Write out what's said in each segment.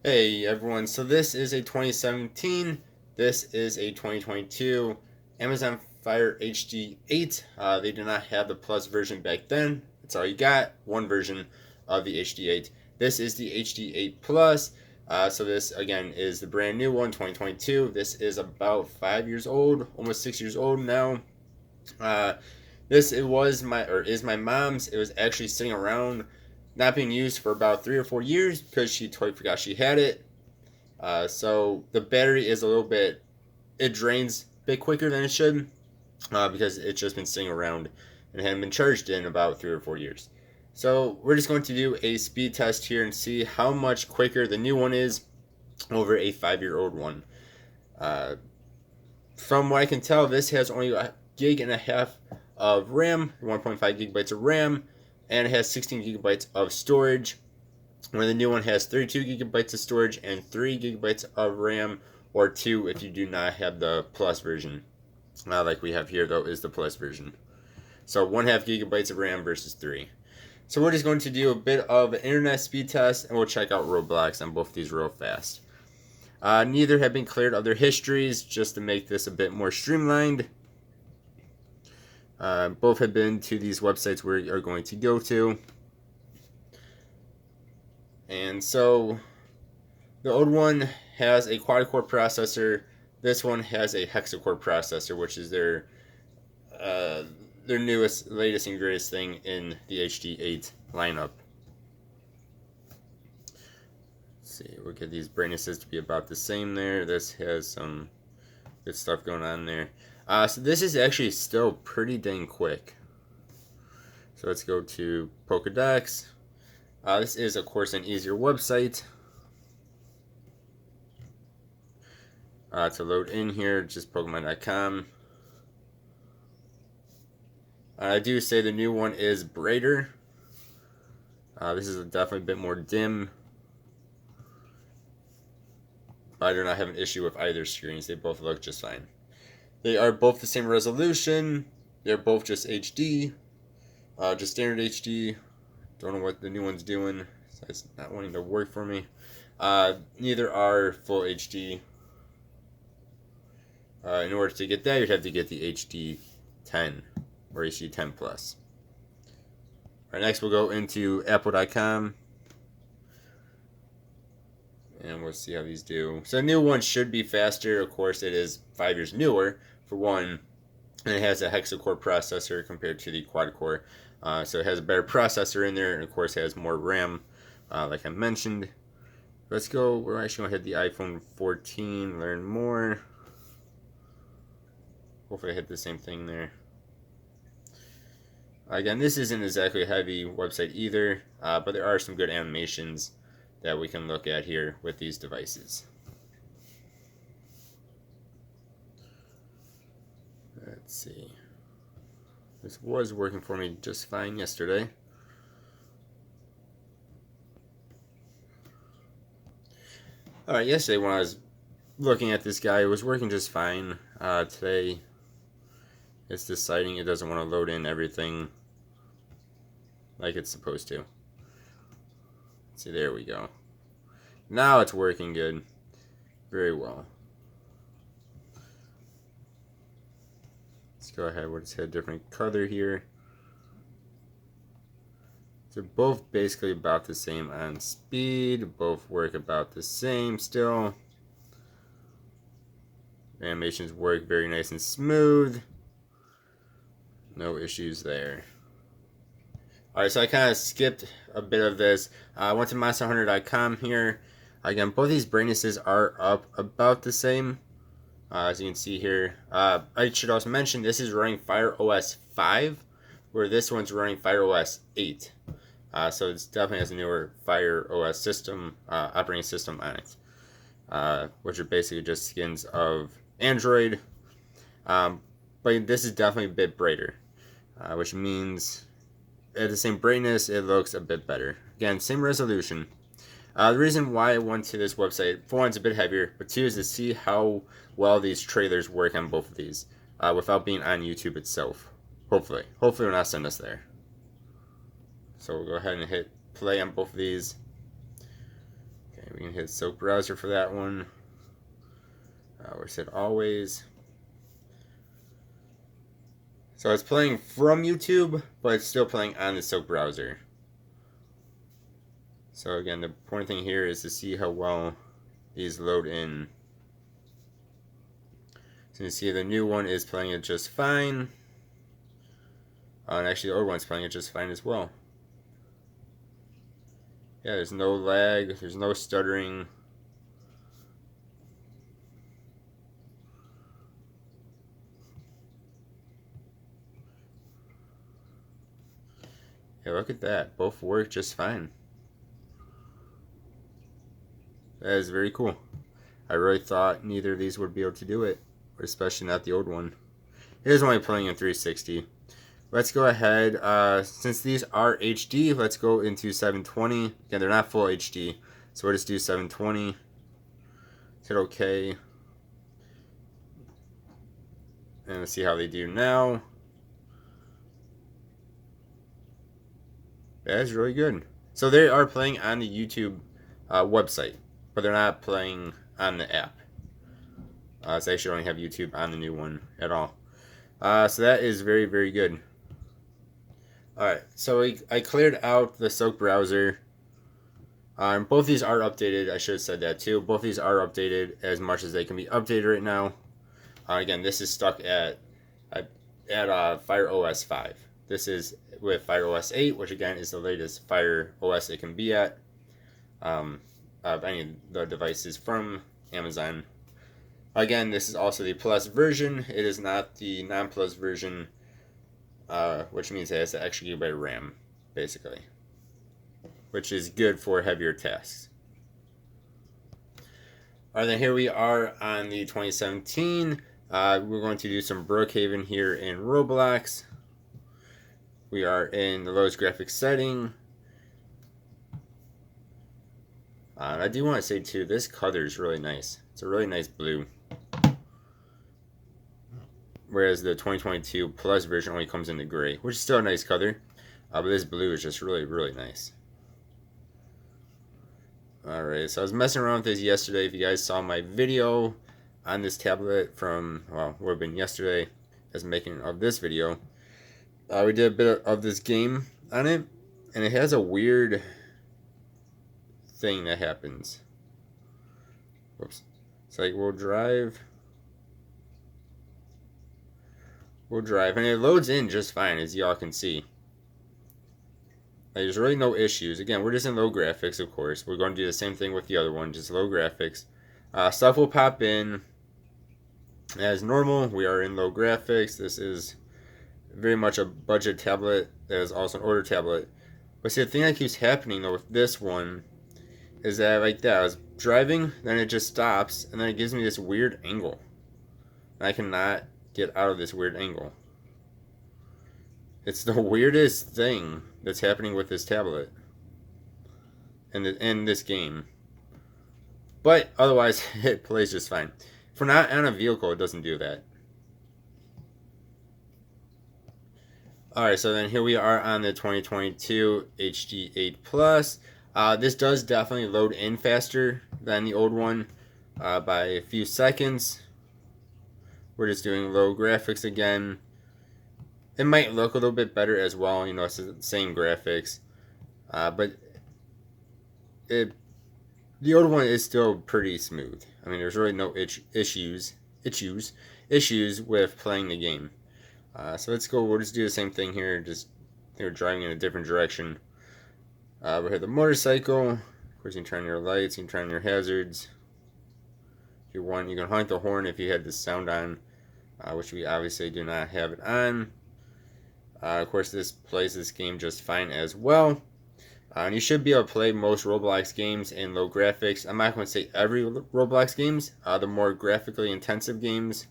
Hey everyone, so this is a 2017, this is a 2022 Amazon Fire HD8. They did not have the Plus version back then. That's all you got, one version of the HD8. This is the HD8 Plus. So this again is the brand new one, 2022. This is about 5 years old, almost 6 years old now. Uh, this it was my or is my mom's. It was actually sitting around not being used for about 3 or 4 years because she totally forgot she had it. So the battery is a little bit, it drains a bit quicker than it should because it's just been sitting around and hadn't been charged in about 3 or 4 years. So we're just going to do a speed test here and see how much quicker the new one is over a 5-year-old one. Uh, from what I can tell, this has only a gig and a half of RAM, 1.5 gigabytes of RAM, and it has 16 gigabytes of storage, where the new one has 32 gigabytes of storage and 3 gigabytes of RAM, or 2 if you do not have the Plus version. Like we have here, though, is the Plus version. So 1/2 gigabytes of RAM versus 3. So we're just going to do a bit of an internet speed test, and we'll check out Roblox on both of these real fast. Neither have been cleared of their histories, just to make this a bit more streamlined. Both have been to these websites we are going to go to. And so the old one has a quad-core processor. This one has a hexa-core processor, which is their newest, latest, and greatest thing in the HD8 lineup. Let's see, we'll get these brightnesses to be about the same there. This has some good stuff going on there. So this is actually still pretty dang quick. So let's go to Pokedex. This is, of course, an easier website to load in here, just Pokemon.com. I do say the new one is brighter. This is definitely a bit more dim. But I do not have an issue with either screens. They both look just fine. They are both the same resolution. They're both just HD. Just standard HD. Don't know what the new one's doing. It's not wanting to work for me. Neither are full HD. In order to get that, you'd have to get the HD10 or HD10 Plus. Alright, next we'll go into Apple.com. And we'll see how these do. So the new one should be faster. Of course, it is 5 years newer, for one. And it has a hexa-core processor compared to the quad-core. So it has a better processor in there, and of course has more RAM, like I mentioned. Let's go, we're actually going to hit the iPhone 14, learn more. Hopefully I hit the same thing there. Again, this isn't exactly a heavy website either, but there are some good animations that we can look at here with these devices. Let's see. This was working for me just fine yesterday. Alright, yesterday when I was looking at this guy, it was working just fine. Today, it's deciding it doesn't want to load in everything like it's supposed to. See, there we go. Now it's working good. Very well. Let's go ahead. We'll just hit a different color here. They're both basically about the same on speed. Both work about the same still. Animations work very nice and smooth. No issues there. Alright, so I kind of skipped a bit of this. I went to monsterhunter.com here. Again, both these brightnesses are up about the same. As you can see here. I should also mention this is running Fire OS 5, where this one's running Fire OS 8. So it definitely has a newer Fire OS system, operating system on it, which are basically just skins of Android. But this is definitely a bit brighter, which means at the same brightness, it looks a bit better. Again, same resolution. The reason why I went to this website, for one, it's a bit heavier, but two, is to see how well these trailers work on both of these, without being on YouTube itself. Hopefully. Hopefully it'll not send us there. So we'll go ahead and hit play on both of these. Okay, we can hit Soak Browser for that one. We said always. So it's playing from YouTube, but it's still playing on the Soak browser. So again, the important thing here is to see how well these load in. So you see the new one is playing it just fine. And actually the old one's playing it just fine as well. Yeah, there's no lag, there's no stuttering. Yeah, look at that. Both work just fine. That is very cool. I really thought neither of these would be able to do it, especially not the old one. It is only playing in 360. Let's go ahead. Since these are HD, let's go into 720. Again, they're not full HD, so we'll just do 720. Hit OK. And let's see how they do now. That is really good. So they are playing on the YouTube website, but they're not playing on the app. So they actually only have YouTube on the new one at all. So that is very, very good. Alright, so I cleared out the Soak browser. Both these are updated. I should have said that too. Both these are updated as much as they can be updated right now. Again, this is stuck at Fire OS 5. This is with Fire OS 8, which again is the latest Fire OS it can be at of any of the devices from Amazon. Again, this is also the Plus version. It is not the non-Plus version, which means it has the extra gigabyte of RAM, basically, which is good for heavier tasks. Alright, then here we are on the 2017. We're going to do some Brookhaven here in Roblox. We are in the lowest graphics setting. I do want to say too, this color is really nice. It's a really nice blue. Whereas the 2022 Plus version only comes in the gray, which is still a nice color. But this blue is just really, really nice. Alright, so I was messing around with this yesterday. If you guys saw my video on this tablet from, well, would have been yesterday as making of this video. We did a bit of this game on it, and it has a weird thing that happens. Whoops. It's like we'll drive, and it loads in just fine, as y'all can see. Like, there's really no issues. Again, we're just in low graphics, of course. We're going to do the same thing with the other one, just low graphics. Stuff will pop in as normal. We are in low graphics. This is very much a budget tablet that is also an older tablet. But see, the thing that keeps happening though with this one is that like that, I was driving, then it just stops, and then it gives me this weird angle. And I cannot get out of this weird angle. It's the weirdest thing that's happening with this tablet and in this game. But otherwise, it plays just fine. For not on a vehicle, it doesn't do that. Alright, so then here we are on the 2022 HD8 Plus. This does definitely load in faster than the old one by a few seconds. We're just doing low graphics again. It might look a little bit better as well, you know, it's the same graphics. But the old one is still pretty smooth. I mean, there's really no issues with playing the game. So let's go, we'll just do the same thing here, just driving in a different direction. We'll hit the motorcycle. Of course, you can turn your lights, you can turn your hazards. If you want, you can honk the horn if you had the sound on, which we obviously do not have it on. Of course, this plays this game just fine as well. And you should be able to play most Roblox games in low graphics. I'm not going to say every Roblox games. The more graphically intensive games,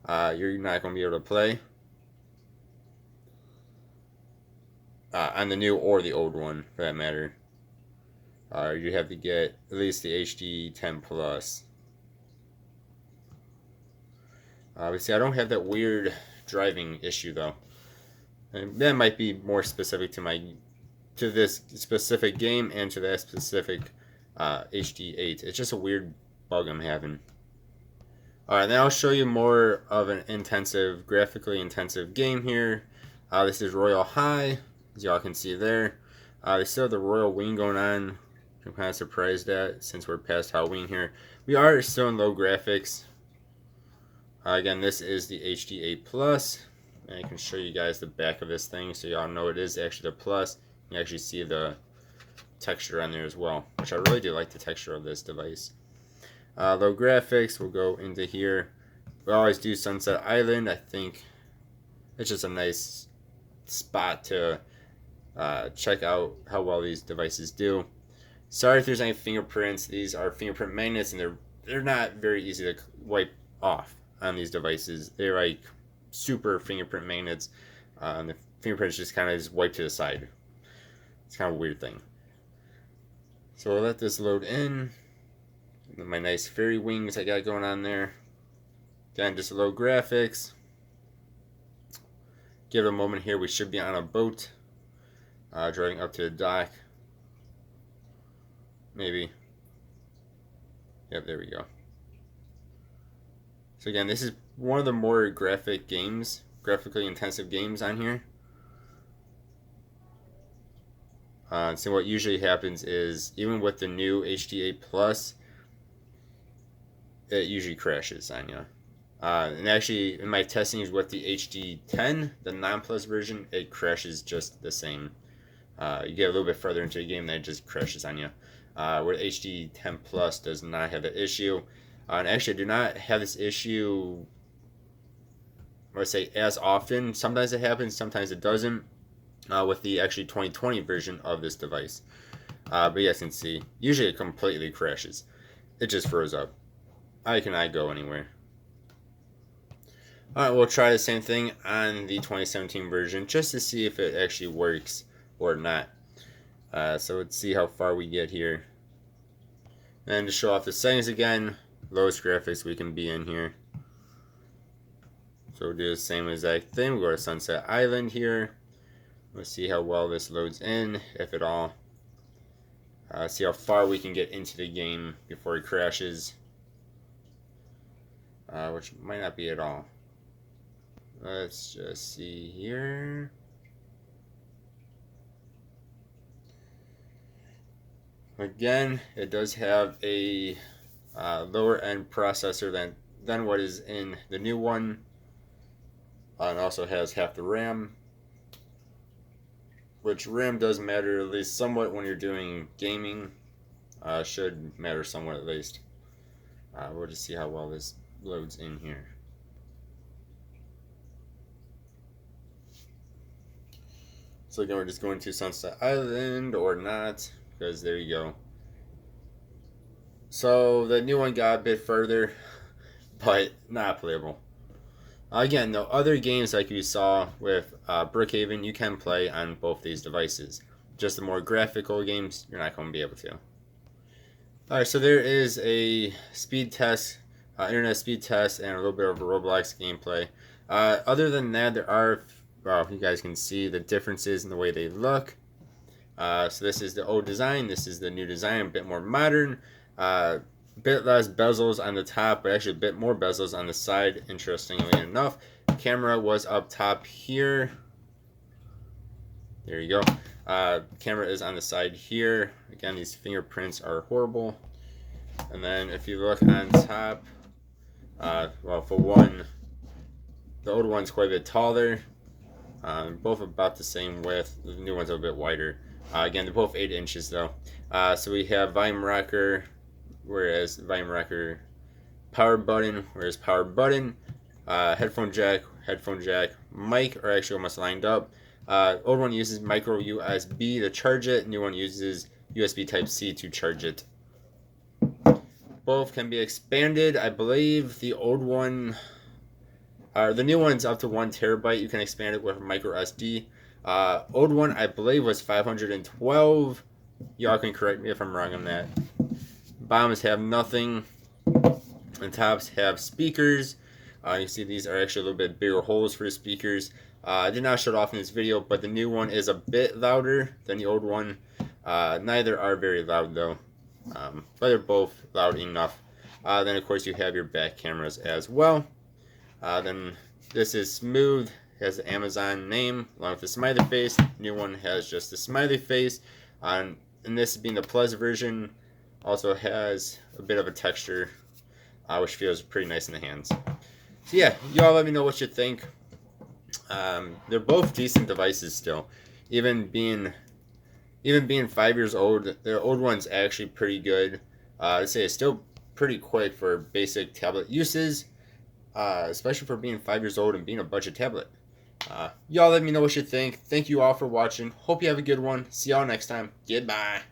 you're not going to be able to play. On the new or the old one, for that matter. You have to get at least the HD10 Plus. Obviously, I don't have that weird driving issue though, and that might be more specific to this specific game and to that specific HD8. It's just a weird bug I'm having. Alright, then I'll show you more of an graphically intensive game here. This is Royal High, as y'all can see there. They still have the Royal Wing going on. I'm kind of surprised at, since we're past Halloween here. We are still in low graphics. Again, this is the HD8 Plus. And I can show you guys the back of this thing so y'all know it is actually the Plus. You can actually see the texture on there as well, which I really do like the texture of this device. Low graphics, we'll go into here. We always do Sunset Island. I think it's just a nice spot to check out how well these devices do. Sorry if there's any fingerprints. These are fingerprint magnets, and they're not very easy to wipe off on these devices. They're like super fingerprint magnets, and the fingerprints just kind of wipe to the side. It's kind of a weird thing. So we'll let this load in. My nice fairy wings I got going on there. Again, just low graphics. Give it a moment here. We should be on a boat, driving up to the dock. Maybe. Yep, there we go. So again, this is one of the more graphically intensive games on here. So what usually happens is, even with the new HD8 Plus, it usually crashes on you. And actually, in my testings with the HD10, the non-Plus version, it crashes just the same. You get a little bit further into the game, then it just crashes on you. Where the HD10 Plus does not have the issue. And actually, I do not have this issue, I would say, as often. Sometimes it happens, sometimes it doesn't. With the actually 2020 version of this device. But you guys can see, usually it completely crashes. It just froze up. I cannot go anywhere. Alright, we'll try the same thing on the 2017 version just to see if it actually works or not. So let's see how far we get here. And to show off the settings again, lowest graphics we can be in here. So we'll do the same exact thing. We'll go to Sunset Island here. Let's see how well this loads in, if at all. See how far we can get into the game before it crashes. Which might not be at all. Let's just see here. Again, it does have a lower end processor than what is in the new one. And also has half the RAM. Which RAM does matter at least somewhat when you're doing gaming. Should matter somewhat at least. We'll just see how well this loads in here. So again, we're just going to Sunset Island or not, because there you go. So the new one got a bit further, but not playable. Again, the other games like you saw with Brookhaven, you can play on both these devices. Just the more graphical games, you're not going to be able to. Alright, so there is a speed test, internet speed test, and a little bit of Roblox gameplay. Other than that, there are, well, you guys can see the differences in the way they look. So this is the old design, this is the new design, a bit more modern. Bit less bezels on the top, but actually a bit more bezels on the side, interestingly enough. Camera was up top here. There you go. Camera is on the side here. Again, these fingerprints are horrible. And then if you look on top, well, for one, the old one's quite a bit taller. Both about the same width. The new one's a bit wider. Again, they're both 8 inches though. So we have volume rocker, whereas volume rocker, power button, whereas power button, headphone jack, mic are actually almost lined up. Old one uses micro USB to charge it, new one uses USB Type-C to charge it. Both can be expanded. I believe the old one, the new one's up to 1 terabyte. You can expand it with micro SD. Old one, I believe, was 512. Y'all can correct me if I'm wrong on that. Bottoms have nothing, and tops have speakers. You see these are actually a little bit bigger holes for the speakers. I did not show it off in this video, but the new one is a bit louder than the old one. Neither are very loud though. but they're both loud enough. Then of course you have your back cameras as well. Then this is smooth, has the Amazon name along with the smiley face. New one has just the smiley face. And this being the Plus version, also has a bit of a texture, which feels pretty nice in the hands. So yeah, y'all let me know what you think. They're both decent devices still, even being 5 years old. Their old one's actually pretty good. I'd say it's still pretty quick for basic tablet uses, especially for being 5 years old and being a budget tablet. Y'all let me know what you think. Thank you all for watching. Hope you have a good one. See y'all next time. Goodbye.